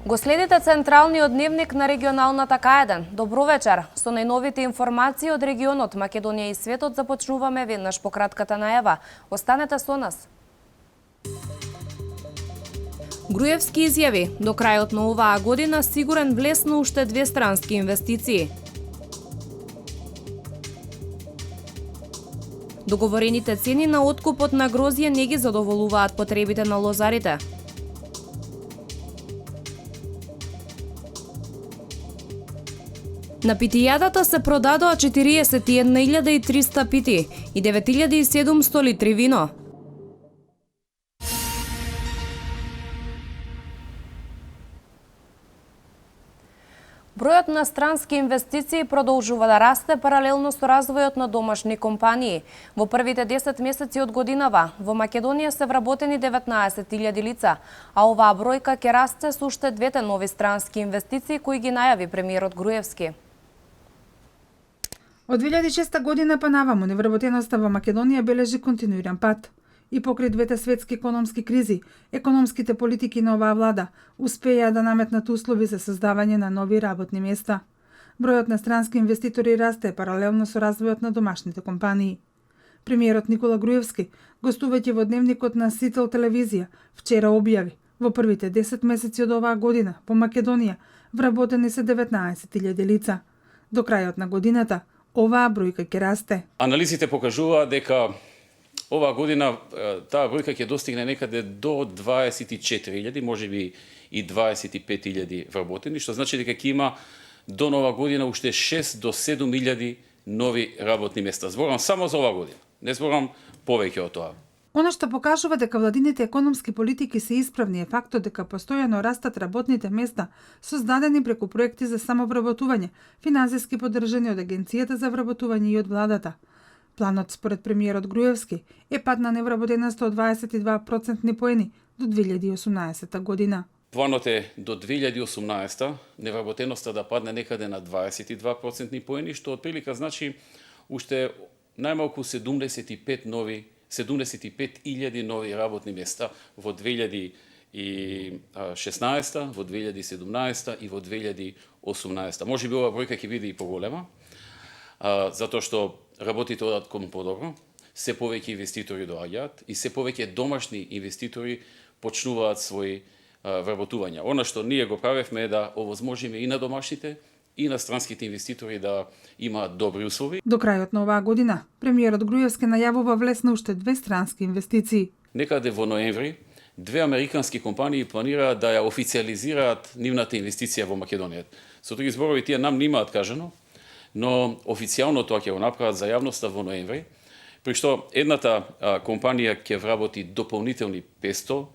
Го следите централниот дневник на регионалната К1. Добро вечер. Со најновите информации од регионот Македонија и светот започнуваме веднаш по кратката најава. Останете со нас. Груевски изјави: до крајот на оваа година сигурен влез на уште 2 странски инвестиции. Договорените цени на откупот на грозје не ги задоволуваат потребите на лозарите. На питијадата се продадоа 41.300 пити и 9.700 литри вино. Бројот на странски инвестиции продолжува да расте паралелно со развојот на домашни компании. Во првите 10 месеци од годинава во Македонија се вработени 19.000 лица, а оваа бројка ќе расте со уште двете нови странски инвестиции кои ги најави премиерот Груевски. Од 2006 година па наваму невработеноста во Македонија бележи континуиран пат. И покрај двете светски економски кризи, економските политики на оваа влада успеа да наметнат услови за создавање на нови работни места. Бројот на странски инвеститори расте паралелно со развојот на домашните компании. Премиерот Никола Груевски, гостувајќи во дневникот на Сител телевизија, вчера објави: во првите 10 месеци од оваа година во Македонија вработени се 19.000 лица. До крајот на годината оваа бројка ќе расте. Анализите покажуваат дека оваа година таа бројка ќе достигне некаде до 24.000, можеби и 25.000 вработени, што значи дека ќе има до нова година уште 6 до 7.000 нови работни места. Зборам само за оваа година, не зборам повеќе од тоа. Она што покажува дека владините економски политики се исправни е фактот дека постојано растат работните места создадени преку проекти за самовработување, финансиски поддржани од Агенцијата за вработување и од владата. Планот според премиерот Груевски е пад на невработеноста од 22% поени до 2018 година. Планот е до 2018 невработеноста да падне некаде на 22% поени, што отприлика значи уште најмалку 75.000 нови работни места во 2016, во 2017 и во 2018. Може би оваа бројка ќе биде и поголема, затоа што работите одат кон подобро, се повеќе инвеститори доаѓаат и се повеќе домашни инвеститори почнуваат своји вработувања. Она што ние го правевме е да овозможиме и на домашните и на странските инвеститори да имаат добри услови. До крајот на оваа година, премиерот Груевски најавува влез на уште 2 странски инвестиции. Некаде во ноември, 2 американски компании планираат да ја официализираат нивната инвестиција во Македонија. Со други зборови, тие нам немаат кажано, но официјално тоа ќе го направат за јавноста во ноември, при што едната компанија ќе вработи дополнителни 500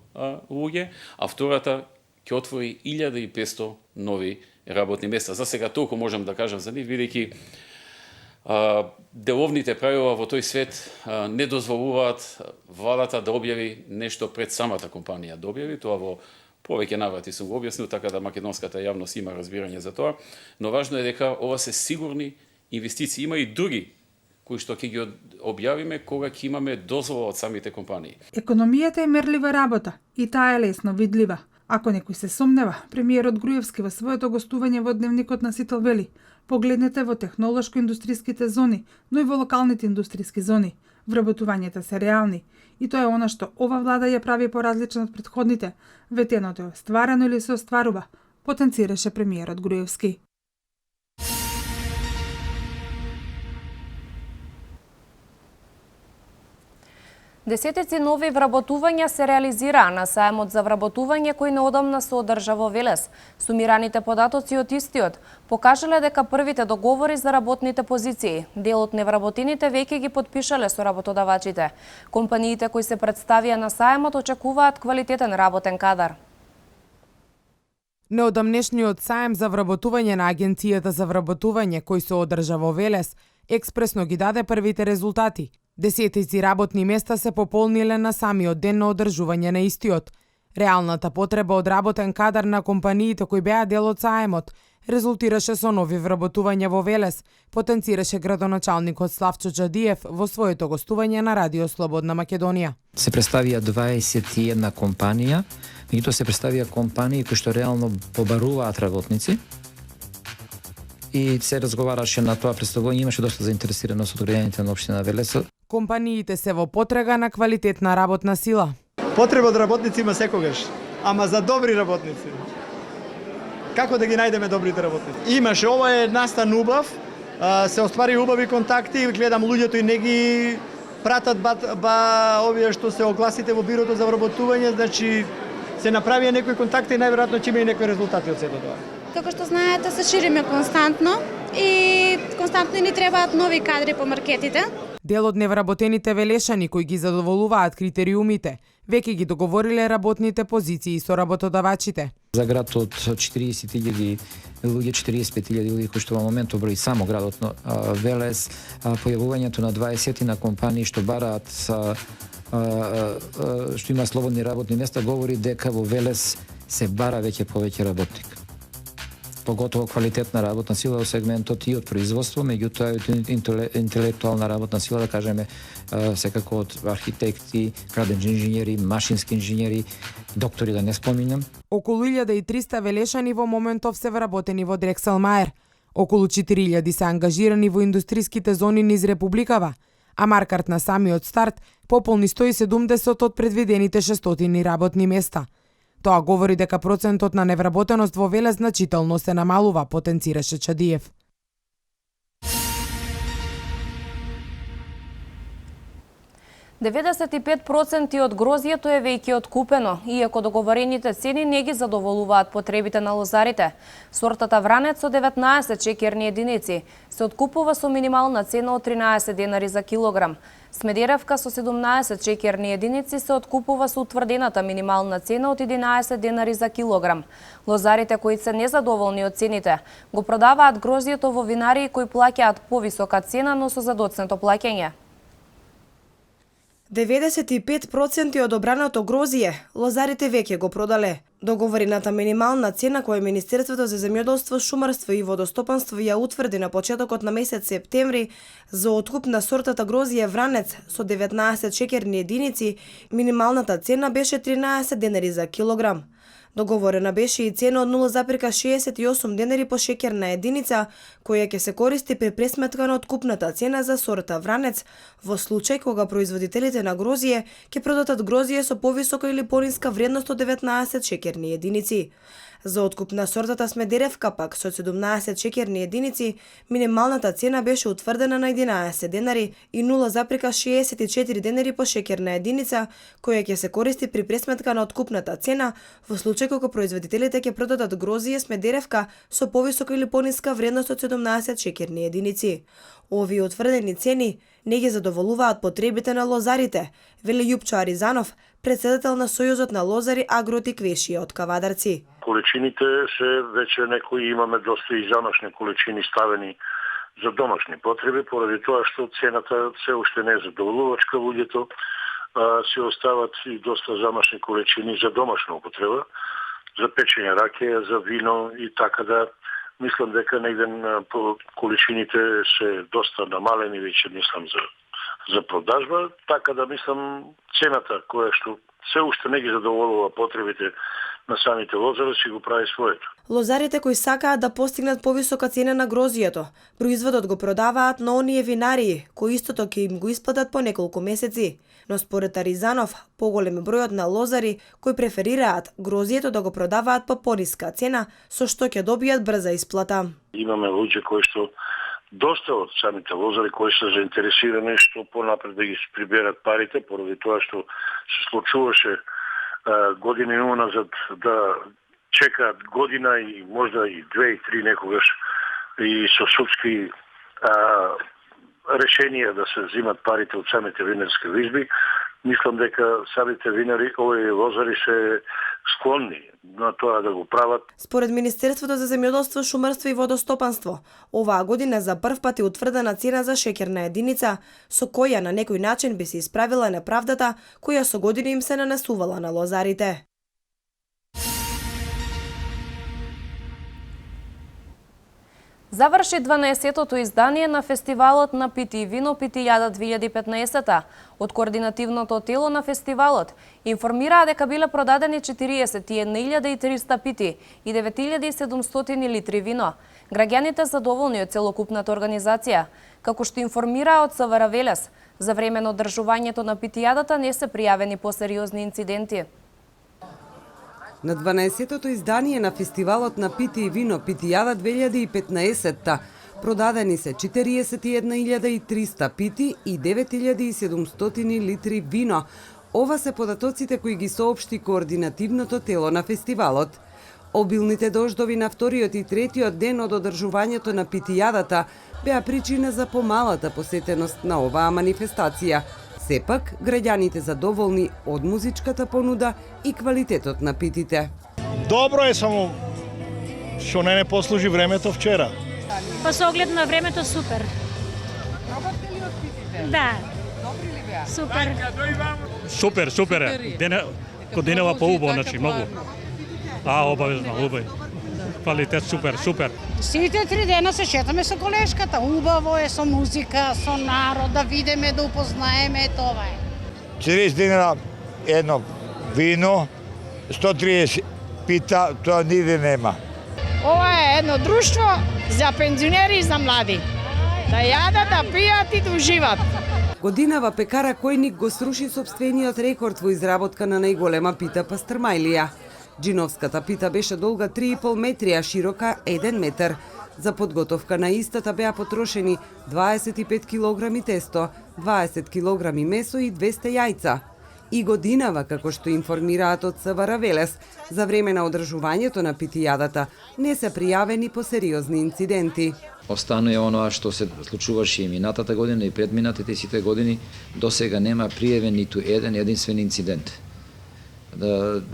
луѓе, а втората ќе отвори 1500 нови работни места. За сега толку можам да кажам за нив, бидејќи деловните правила во тој свет не дозволуваат владата да објави нешто пред самата компанија да објави. Тоа во повеќе наврати сум го објаснил, така да македонската јавност има разбирање за тоа. Но важно е дека ова се сигурни инвестиции. Има и други кои што ќе ги објавиме кога ќе имаме дозвола од самите компании. Економијата е мерлива работа и таа е лесно видлива. Ако некој се сомнева, премиерот Груевски во своето гостување во дневникот на Сител вели: погледнете во технолошко-индустријските зони, но и во локалните индустријски зони. Вработувањата се реални и тоа е она што ова влада ја прави поразлична од претходните. Ветеното е стварено или се остварува, потенцираше премиерот Груевски. Десетици нови вработувања се реализираа на саемот за вработување кој неодамна се одржа во Велес. Сумираните податоци од истиот покажале дека првите договори за работните позиции, дел од невработените веќе ги потпишале со работодавачите. Компаниите кои се представија на саемот очекуваат квалитетен работен кадар. Неодамнешниот саем за вработување на Агенцијата за вработување кој се одржа во Велес експресно ги даде првите резултати. Десетици работни места се пополниле на самиот ден на одржување на истиот. Реалната потреба од работен кадар на компаниите кои беа дел од саемот резултираше со нови вработувања во Велес, потенцираше градоначалникот Славчо Джадиев во своето гостување на Радио Слободна Македонија. Се представија 21 компанија, меѓутоа се представија компании кои што реално побаруваат работници, и се разговараше на тоа представување, имаше доста заинтересираност од граѓаните на општина Велес. Компаниите се во потрега на квалитетна работна сила. Потреба од работници има секогаш, ама за добри работници. Како да ги најдеме добрите работници? Имаше, ова е настан убав, се оствари убави контакти, гледам луѓето и не ги пратат овие што се огласите во бирото за вработување, значи се направија некои контакти и најверојатно ќе има и некои резултати од сето тоа. Како што знаете, се шириме константно и константно ни требаат нови кадри по маркетите. Дел од невработените велешани кои ги задоволуваат критериумите, веќе ги договориле работните позиции со работодавачите. За град од 40.000 луѓе, 45.000 луѓе кои што во моментот брои само градот Велес, појавувањето на 20 на компании што бараат што има слободни работни места, говори дека во Велес се бара веќе повеќе работник. Поготово квалитетна работна сила во сегментот и од производство, меѓутоа и интелектуална работна сила, да кажеме, секако од архитекти, граденски инженери, машински инженери, доктори да не споминам. Околу 1300 велешани во моментов се вработени во Дрекселмаер. Околу 4000 се ангажирани во индустриските зони низ Републикава, а маркарт на самиот старт пополни 170 од предвидените 600 работни места. Тоа говори дека процентот на невработеност во Велес значително се намалува, потенцираше Чадиев. %95% од грозјето е веќе откупено, иако договорените цени не ги задоволуваат потребите на лозарите. Сортата Вранец со 19 чекерни единици се откупува со минимална цена од 13 денари за килограм. Смедеревка со 17 чекерни единици се откупува со утврдената минимална цена од 11 денари за килограм. Лозарите кои се незадоволни од цените го продаваат грозјето во винарии кои плаќаат повисока цена, но со задоцнето плаќање. 95% од обраното грозје лозарите веќе го продале. Договорената минимална цена која Министерството за земјоделство, шумарство и водостопанство ја утврди на почетокот на месец септември за откуп на сортата грозје Вранец со 19 чекерни единици, минималната цена беше 13 денари за килограм. Договорена беше и цена од 0,68 денари по шекерна единица, која ќе се користи при пресметка на откупната цена за сорта Вранец во случај кога производителите на грозје ќе продадат грозје со повисока или пониска вредност од 19 шекерни единици. За откуп на сортата Смедеревка пак со 17 шекерни единици, минималната цена беше утврдена на 11 денари и 0,64 денари по шекерна единица, која ќе се користи при пресметка на откупната цена во случај кога производителите ќе продадат грозје Смедеревка со повисока или пониска вредност од 17 шекерни единици. Овие утврдени цени не ги задоволуваат потребите на лозарите, вели Јупчо Аризанов, председател на Сојузот на лозари Агротиквешија од Кавадарци. Количините се веќе некои имаме доста и замашни количини ставени за домашни потреби, поради тоа што цената се уште не е задоволувачка, луѓето се остават и доста замашни количини за домашна употреба, за печење ракија, за вино и така да мислам дека негден количините се доста намалени веќе мислам за продажба, така да мислам цената која што се уште не ги задоволува потребите на самите лозари си го прави своето. Лозарите кои сакаат да постигнат повисока цена на грозјето, производот го продаваат на оние винарии, кои истото ќе им го исплатат по неколку месеци. Но според Аризанов, поголем е бројот на лозари кои преферираат грозјето да го продаваат по пониска цена, со што ќе добијат брза исплата. Имаме луѓе кои што доста од самите лозари кои се заинтересирани што понапред да ги приберат парите, поради тоа што се случуваше години уназад да чекаат година и можда и 2 и 3 некогаш и со судски решенија да се взимат парите од самите винарски лизби. Мислам дека самите винари, овие лозари се склонни на тоа да го прават. Според Министерството за земјоделство, шумарство и водостопанство, оваа година за прв пат е утврдена цена за шекерна единица, со која на некој начин би се исправила неправдата која со години им се нанесувала на лозарите. Заврши 12-тото издание на фестивалот на Пити и вино Питијада 2015 од координативното тело на фестивалот. Информираа дека биле продадени 41.300 пити и 9.700 литри вино. Граѓаните задоволни од целокупната организација. Како што информираа од СВР Велес, за време на одржувањето на Питијадата не се пријавени посериозни инциденти. На 12-тото издание на фестивалот на Пити и вино Питијада 2015 продадени се 41.300 пити и 9.700 литри вино. Ова се податоците кои ги соопшти координативното тело на фестивалот. Обилните дождови на вториот и третиот ден од одржувањето на Питијадата беа причина за помалата посетеност на оваа манифестација. Сепак, граѓаните задоволни од музичката понуда и квалитетот на питите. Добро е, само што не послужи времето вчера. Па со оглед на времето супер. Работите ли од питите? Да. Добри ли беа? Супер. Супер е. Годинава поубаво, значи многу. Обавезно, убаво. Квалитет супер. Сите 3 дена се шетаме со колешката. Убаво е со музика, со народ, да видиме, да упознаеме, това е. 40 динара едно вино, 130 пита, тоа ниде нема. Ова е едно друштво за пензионери и за млади. Да јадат, да пијат и да уживат. Годинава пекара Којник го сруши сопствениот рекорд во изработка на најголема пита пастрмајлија. Джиновската пита беше долга 3,5 метри, а широка 1 метар. За подготовка на истата беа потрошени 25 килограми тесто, 20 килограми месо и 200 јајца. И годинава, како што информираат од СВР Велес, за време на одржувањето на Питијадата не се пријавени посериозни инциденти. Останува оноа што се случуваше и минатата година и предминатите сите години, до сега нема пријавен ниту единствен инцидент.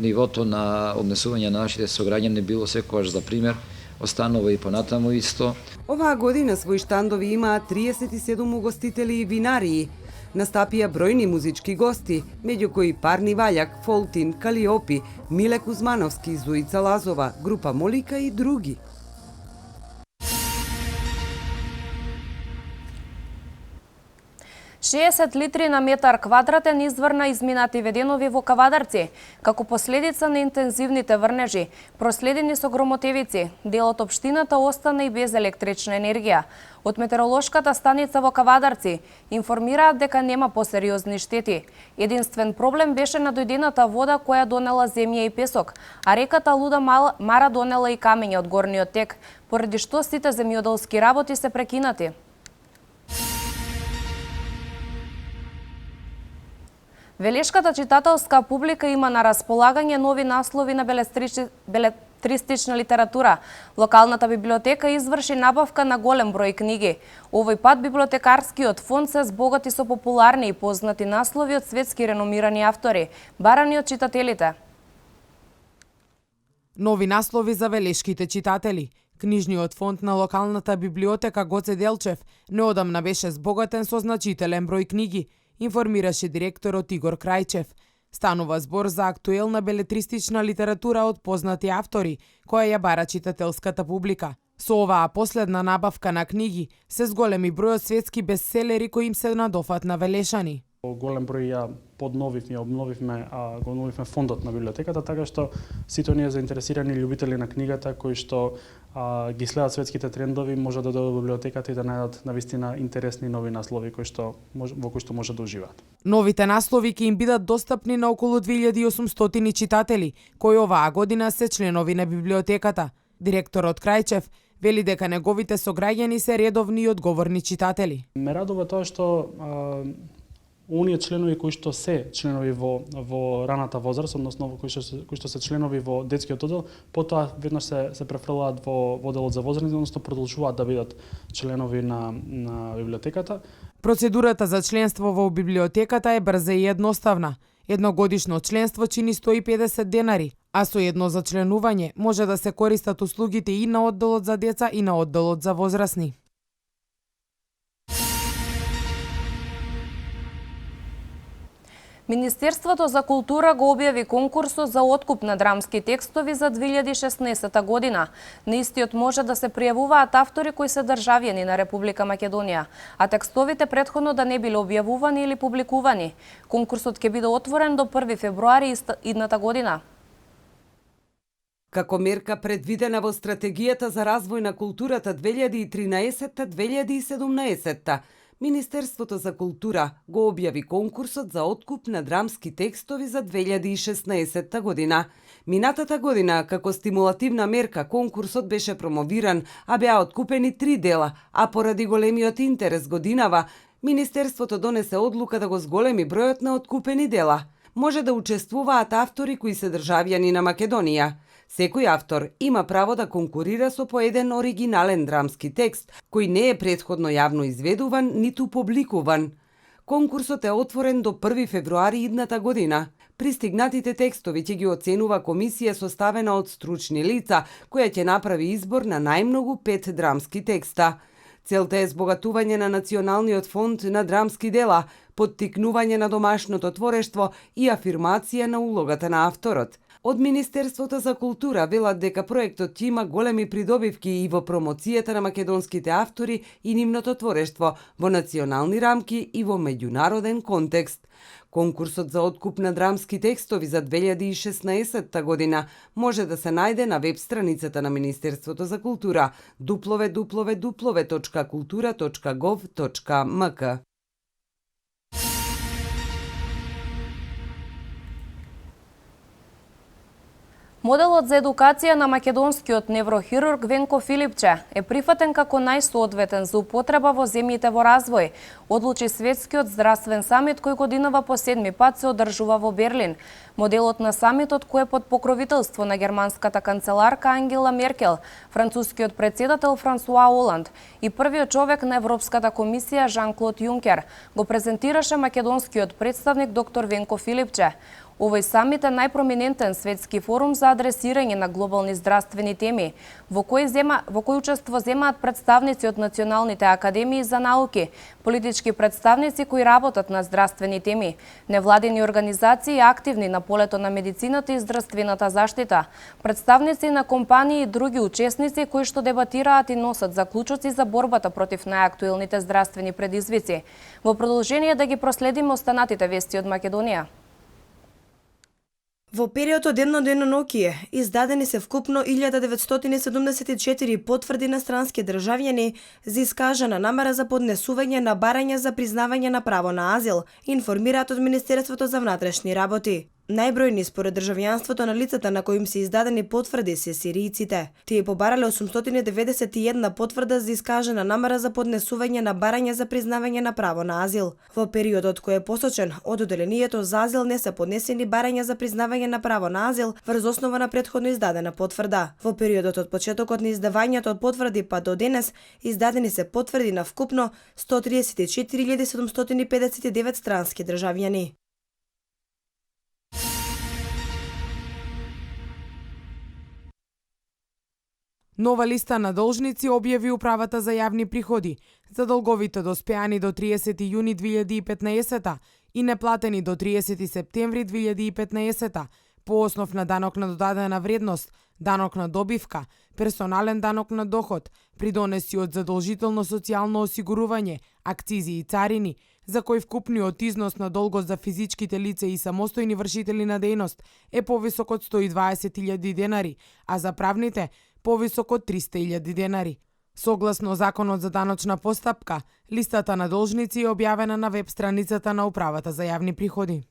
Нивото на однесување на нашите сограѓани било секогаш за пример, останува и понатаму исто. Оваа година свој штандови имаат 37 угостители и винарии. Настапија бројни музички гости, меѓу кои Парни Ваљак, Фолтин, Калиопи, Миле Кузмановски, Зуица Лазова, група Молика и други. Шеесет литри на метар квадратен изврна изминативе денови во Кавадарци, како последица на интензивните врнежи, проследени со громотевици. Дел од општината остана и без електрична енергија. Од метеоролошката станица во Кавадарци информираат дека нема посериозни штети. Единствен проблем беше надојдената вода која донела земја и песок, а реката Луда Мара донела и камења од горниот тек, поради што сите земјоделски работи се прекинати. Велешката читателска публика има на располагање нови наслови на белетристична литература. Локалната библиотека изврши набавка на голем број книги. Овој пат библиотекарскиот фонд се збогати со популарни и познати наслови од светски реномирани автори, барани од читателите. Нови наслови за велешките читатели. Книжниот фонд на локалната библиотека Гоце Делчев неодамна беше збогатен со значителен број книги, информираше директорот Игор Крајчев. Станува збор за актуелна белетристична литература од познати автори, која ја бара читателската публика. Со оваа последна набавка на книги се зголеми бројот светски бестселери кои им се надофат на велешани. Голем број ја подновивме, го обновивме фондот на библиотеката, така што сите оние заинтересирани љубители на книгата кои што ги следат светските трендови може да дојдат во библиотеката и да најдат навистина интересни нови наслови во кои што може да уживаат. Новите наслови ќе им бидат достапни на околу 2800 читатели, кои оваа година се членови на библиотеката. Директорот Крајчев вели дека неговите сограѓани се редовни и одговорни читатели. Ме радува тоа што оние членови кои што се членови во раната возраст, односно кои што се членови во детскиот оддел, потоа веднаш се префрлаат во одделот за возрастни, односно продолжуваат да бидат членови на библиотеката. Процедурата за членство во библиотеката е брза и едноставна. Едногодишно членство чини 150 денари, а со едно зачленување може да се користат услугите и на одделот за деца и на одделот за возрастни. Министерството за култура го објави конкурсот за откуп на драмски текстови за 2016 година. На истиот може да се пријавуваат автори кои се државјани на Република Македонија, а текстовите претходно да не биле објавувани или публикувани. Конкурсот ќе биде отворен до 1 февруари идната година. Како мерка предвидена во Стратегијата за развој на културата 2013-2017, Министерството за култура го објави конкурсот за откуп на драмски текстови за 2016 година. Минатата година, како стимулативна мерка, конкурсот беше промовиран, а беа откупени 3 дела, а поради големиот интерес годинава, Министерството донесе одлука да го зголеми бројот на откупени дела. Може да учествуваат автори кои се државјани на Македонија. Секој автор има право да конкурира со по еден оригинален драмски текст, кој не е претходно јавно изведуван ниту публикуван. Конкурсот е отворен до 1 февруари идната година. Пристигнатите текстови ќе ги оценува комисија составена од стручни лица, која ќе направи избор на најмногу 5 драмски текста. Целта е збогатување на Националниот фонд на драмски дела, поттикнување на домашното творештво и афирмација на улогата на авторот. Од Министерството за култура велат дека проектот ќе има големи придобивки и во промоцијата на македонските автори и нивното творештво во национални рамки и во меѓународен контекст. Конкурсот за откуп на драмски текстови за 2016 година може да се најде на веб страницата на Министерството за култура www.kultura.gov.mk. Моделот за едукација на македонскиот неврохирург Венко Филипче е прифатен како најсоодветен за употреба во земјите во развој, одлучи Светскиот здравствен самит кој годинава по 7 пат се одржува во Берлин. Моделот на самитот кој е под покровителство на германската канцеларка Ангела Меркел, францускиот председател Франсуа Оланд и првиот човек на Европската комисија Жан-Клод Јункер го презентираше македонскиот представник доктор Венко Филипче. Овој самит е најпроминентен светски форум за адресирање на глобални здравствени теми, во кој учество земаат представници од националните академии за науки, политички представници кои работат на здравствени теми, невладини организации активни на полето на медицината и здравствената заштита, представници на компании и други учесници кои што дебатираат и носат заклучоци за борбата против најактуелните здравствени предизвици. Во продолжение да ги проследиме останатите вести од Македонија. Во периодот едно до едно ноќие издадени се вкупно 1974 потврди на странски државјани за искажана намера за поднесување на барања за признавање на право на азил, информираат од Министерството за внатрешни работи. Најбројни според државјанството на лицата на кои им се издадени потврди се сиријците. Тие побарале 891 потврда за искажана намера за поднесување на барања за признавање на право на азил. Во периодот кој е посочен од оделението за азил не се поднесени барања за признавање на право на азил врз основа на претходно издадена потврда. Во периодот од почетокот на издавањето од потврди па до денес издадени се потврди на вкупно 134.759 странски државјани. Нова листа на должници објави Управата за јавни приходи за долговите доспеани до 30 јуни 2015 и неплатени до 30 септември 2015 по основ на данок на додадена вредност, данок на добивка, персонален данок на доход, придонеси од задолжително социјално осигурување, акцизи и царини, за кој вкупниот износ на долгот за физичките лица и самостојни вршители на дејност е повисок од 120.000 денари, а за правните повисок од 300.000 денари. Согласно Законот за даночна постапка, листата на должници е објавена на веб страницата на Управата за јавни приходи.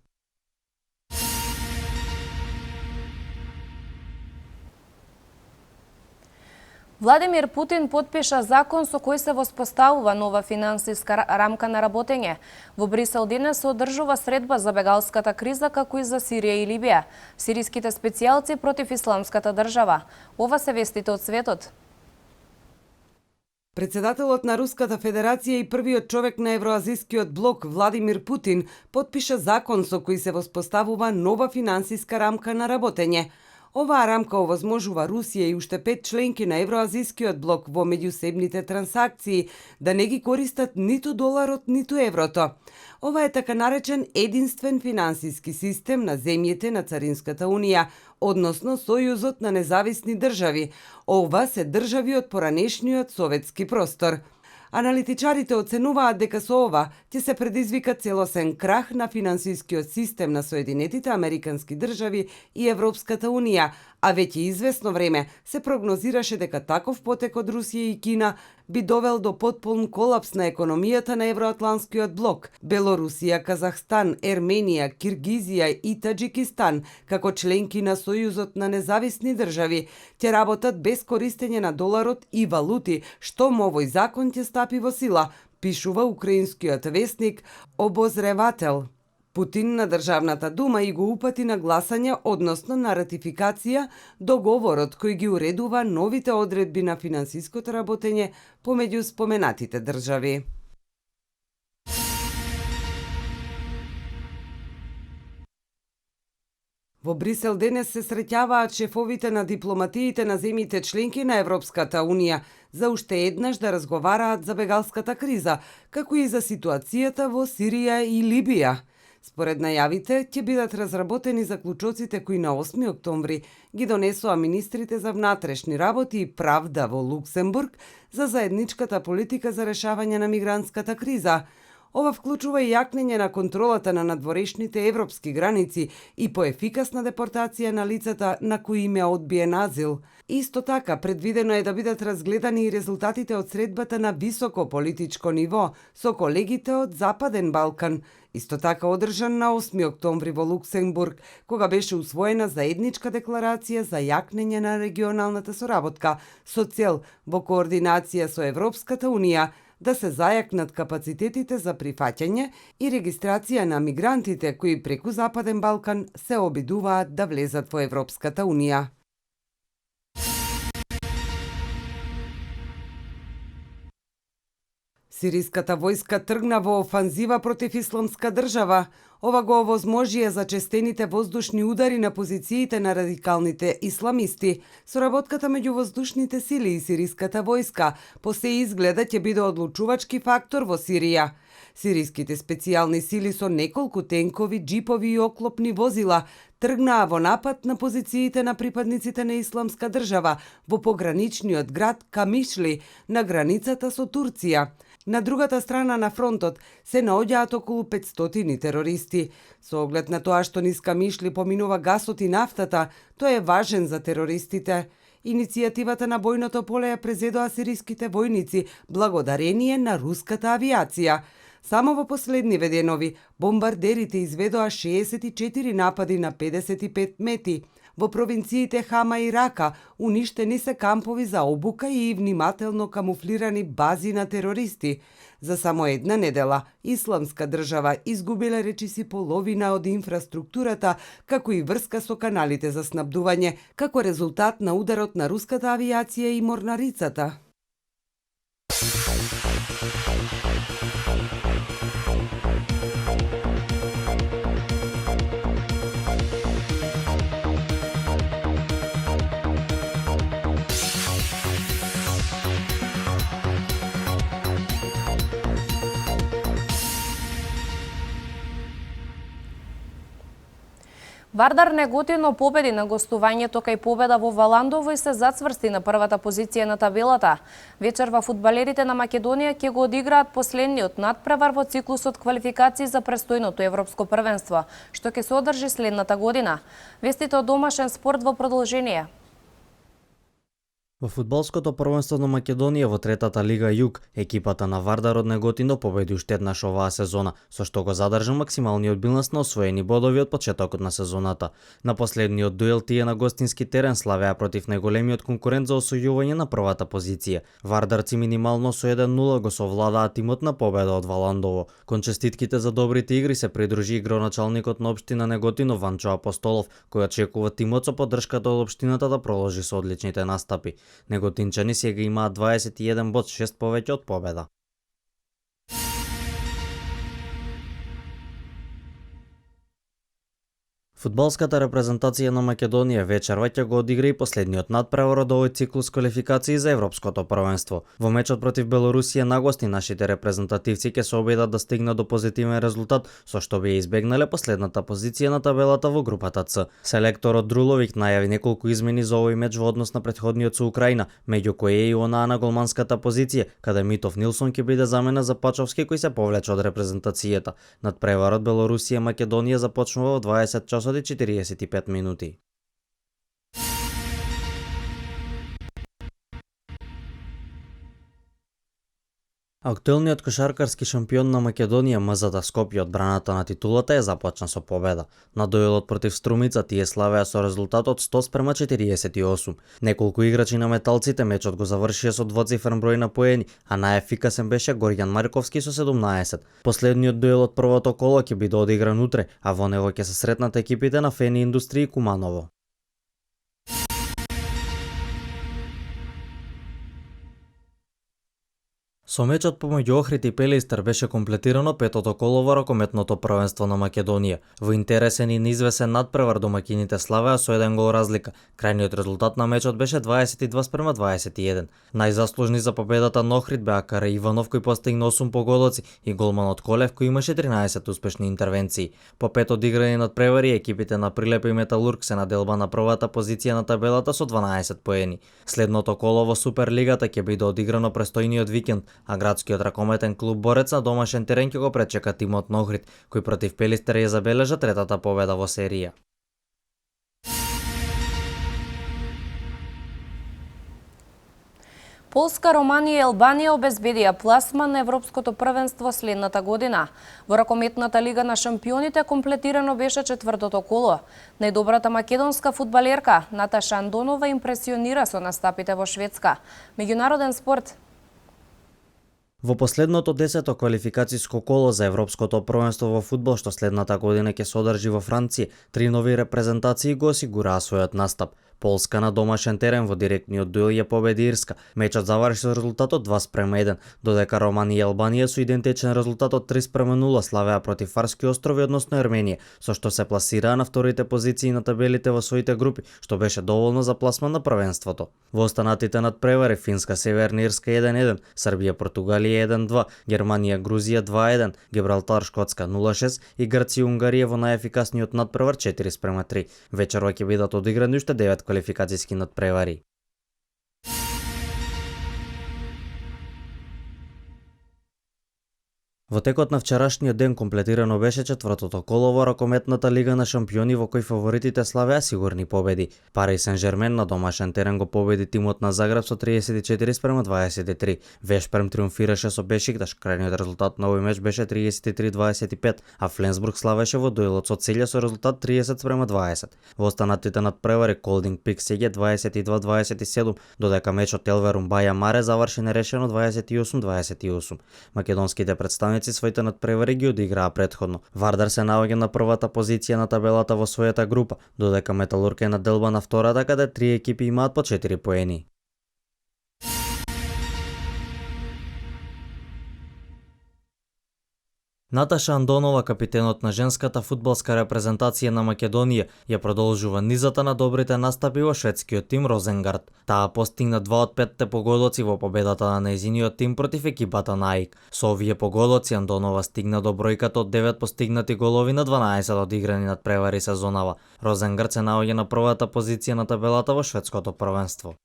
Владимир Путин подпиша закон со кој се воспоставува нова финансиска рамка на работење. Во Брисел денес се одржува средба за бегалската криза како и за Сирија и Либија, сириските специјалци против исламската држава. Ова се вестите од светот. Председателот на Руската Федерација и првиот човек на Евроазискиот блок Владимир Путин подпиша закон со кој се воспоставува нова финансиска рамка на работење. Оваа рамка овозможува Русија и уште 5 членки на Евроазискиот блок во меѓусебните трансакции да не ги користат ниту доларот, ниту еврото. Ова е така наречен единствен финансиски систем на земјите на Царинската унија, односно Сојузот на независни држави. Ова се држави од поранешниот советски простор. Аналитичарите оценуваат дека со ова ќе се предизвика целосен крах на финансискиот систем на Соединетите Американски држави и Европската унија, а веќе известно време се прогнозираше дека таков потек од Русија и Кина би довел до потполн колапс на економијата на Евроатланскиот блок. Белорусија, Казахстан, Ерменија, Киргизија и Таџикистан, како членки на Сојузот на независни држави, ќе работат без користење на доларот и валути, штом овој закон ќе стапи во сила, пишува украинскиот весник Обозревател. Путин на Државната дума и го упати на гласање, односно на ратификација, договорот кој ги уредува новите одредби на финансиското работење помеѓу споменатите држави. Во Брисел денес се среќаваат шефовите на дипломатиите на земјите членки на Европската унија за уште еднаш да разговараат за бегалската криза, како и за ситуацијата во Сирија и Либија. Според најавите, ќе бидат разработени заклучоците кои на 8 октомври ги донесоа министрите за внатрешни работи и правда во Луксембург за заедничката политика за решавање на мигрантската криза. Ова вклучува и јакнење на контролата на надворешните европски граници и поефикасна депортација на лицата на кои им е одбиен азил. Исто така, предвидено е да бидат разгледани и резултатите од средбата на високо политичко ниво со колегите од Западен Балкан, исто така одржан на 8 октомври во Луксембург, кога беше усвоена заедничка декларација за јакнење на регионалната соработка со цел во координација со Европската унија да се зајакнат капацитетите за прифаќање и регистрација на мигрантите кои преку Западен Балкан се обидуваат да влезат во Европската унија. Сириската војска тргна во офанзива против Исламска држава. Ова го овозможија зачестените воздушни удари на позициите на радикалните исламисти. Соработката меѓу воздушните сили и сириската војска по се изгледа ќе биде одлучувачки фактор во Сирија. Сириските специјални сили со неколку тенкови, џипови и оклопни возила тргнаа во напад на позициите на припадниците на Исламска држава во пограничниот град Камишли на границата со Турција. На другата страна на фронтот се наоѓаат околу 500 терористи. Со оглед на тоа што низ Камишли поминува гасот и нафтата, тој е важен за терористите. Иницијативата на бојното поле ја презедоа сириските војници благодарение на руската авиација. Само во последниве денови бомбардерите изведоа 64 напади на 55 мети. Во провинциите Хама и Рака уништени се кампови за обука и внимателно камуфлирани бази на терористи. За само една недела Исламска држава изгубила речиси половина од инфраструктурата, како и врска со каналите за снабдување, како резултат на ударот на руската авиација и морнарицата. Вардар Неготино победи на гостувањето кај победа во Валандово и се зацврсти на првата позиција на табелата. Вечерва фудбалерите на Македонија ќе го одиграат последниот надпревар во циклусот квалификации за престојното европско првенство, што ќе се одржи следната година. Вестите од домашен спорт во продолжение. Во фудбалското првенство на Македонија во третата лига Југ, екипата на Вардар од Неготино победи уште еднаш оваа сезона, со што го задржа максималниот биланс на освоени бодови од почетокот на сезоната. На последниот дуел тие на гостински терен славеа против најголемиот конкурент за освојување на првата позиција. Вардарци минимално со 1-0 го совладаа тимот на победа од Валандово. Кон честитките за добрите игри се придружи и градоначалникот на општина Неготино Ванчо Апостолов, кој очекува тимот со поддршката од општината да продолжи со одличните настапи. Неготинчани сега имаат 21 бод, 6 повеќе од победа. Фудбалската репрезентација на Македонија вечерва ќе го одигра и последниот надпревар од овој циклус квалификации за Европското првенство. Во мечот против Белорусија на гости нашите репрезентативци ќе се обидат да стигнат до позитивен резултат, со што би избегнале последната позиција на табелата во групата Ц. Селекторот Друловик најави неколку измени за овој меч во однос на претходниот со Украина, меѓу кои е и онаа на голманската позиција, каде Митов Нилсон ќе биде замена за Пачовски кој се повлече од репрезентацијата. Надпреварот Белорусија-Македонија започнува во 20 часот и 45 минути. Актуелниот кошаркарски шампион на Македонија МЗД Скопје одбраната на титулата е започна со победа. На дуелот против Струмица тие славеа со резултат од 100:48. Неколку играчи на металците мечот го завршија со двоцифрен број на поени, а најефикасен беше Горјан Марковски со 17. Последниот дуел од првото коло ќе биде одигран утре, а во него ќе се сретнат екипите на Фени Индустрии и Куманово. Со мечот помеѓу Охрид и Пелистер беше комплетирано петото коло во ракометното првенство на Македонија. Во интересен и неизвесен надпревар домаќините славеа со 1 гол разлика. Крајниот резултат на мечот беше 22:21. Најзаслужни за победата на Охрид беа Кара Иванов кој постигна 8 погодоци и голманот Колев кој имаше 13 успешни интервенции. По 5 одиграни надпревари екипите на Прилепа и Металург се наделба на првата позиција на табелата со 12 поени. Следното коло во Суперлигата ќе биде одиграно престојниот викенд, а градскиот ракометен клуб Борец на домашен терен ќе го пречека тимот на Охрид, кој против Пелистер ја забележа третата победа во серија. Полска, Романија и Албанија обезбедија пласман на Европското првенство следната година. Во ракометната лига на шампионите комплетирано беше четвртото коло. Најдобрата македонска фудбалерка Наташа Андонова импресионира со настапите во Шведска. Меѓународен спорт. Во последното 10-то квалификациско коло за Европското првенство во фудбал што следната година ќе се одржи во Франција, 3 нови репрезентации го осигураа својот настап. Полска на домашен терен во директниот дуел ја победи Ирска. Мечот заврши со резултатот 2:1, додека Романија и Албанија со идентичен резултат од 3:0 славеа против Фарски острови, односно Ерменија, со што се пласираа на вторите позиции на табелите во своите групи, што беше доволно за пласман на првенството. Во останатите надпревари Финска, Северна Ирска 1:1, Србија, Португалија 1:2, Германија, Грузија 2:1, Гибралтар, Шкотска 0:6 и Грција, Унгарија во најефикасниот надпревар 4:3. Вечерва ќе бидат одиграни уште 9 квалификацијски надпревари. Во текот на вчерашниот ден комплетирано беше четвртото коло во ракометната лига на шампиони во кој фаворитите славеа сигурни победи. Пари Сен-Жермен на домашен терен го победи тимот на Загреб со 34:23. Вешперм триумфираше со Бешикташ, крајниот резултат на овој меч беше 33:25, а Фленсбург славеше во дуелот со Целја со резултат 30:20. Во останатите надпревари Колдинг Пик Сеге 22:27, додека мечот Елверум Баја Маре заврши нерешено 28:28. Македонските представници своите надпревари ги одиграа претходно. Вардар се наоѓа на првата позиција на табелата во својата група, додека Металург е на делба на втората каде 3 екипи имаат по 4 поени. Наташа Андонова, капитенот на женската фудбалска репрезентација на Македонија, ја продолжува низата на добрите настапи во шведскиот тим Розенгард. Таа постигна 2 од 5 погодоци во победата на нејзиниот тим против екипата на АИК. Со овие погодоци Андонова стигна до бројката од 9 постигнати голови на 12 одиграни надпревари сезонава. Розенгард се наоѓа на првата позиција на табелата во шведското првенство.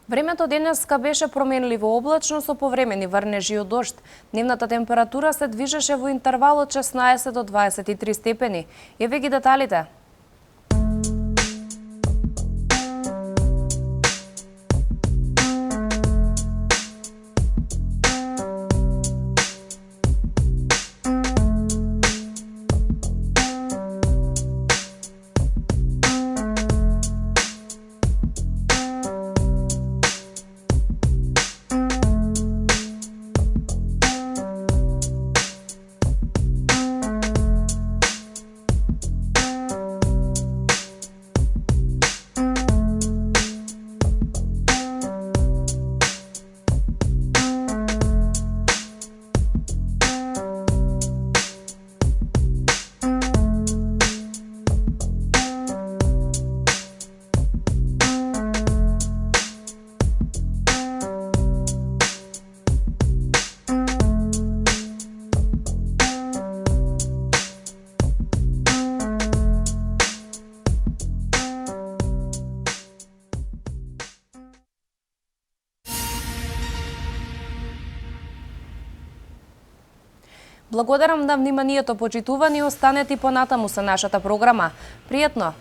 Времето денеска беше променливо облачно со повремени врнежи од дожд. Дневната температура се движеше во интервал од 16 до 23 степени. Еве ги деталите. Благодарам на вниманието, почитувани, останете и понатаму со нашата програма. Пријатно!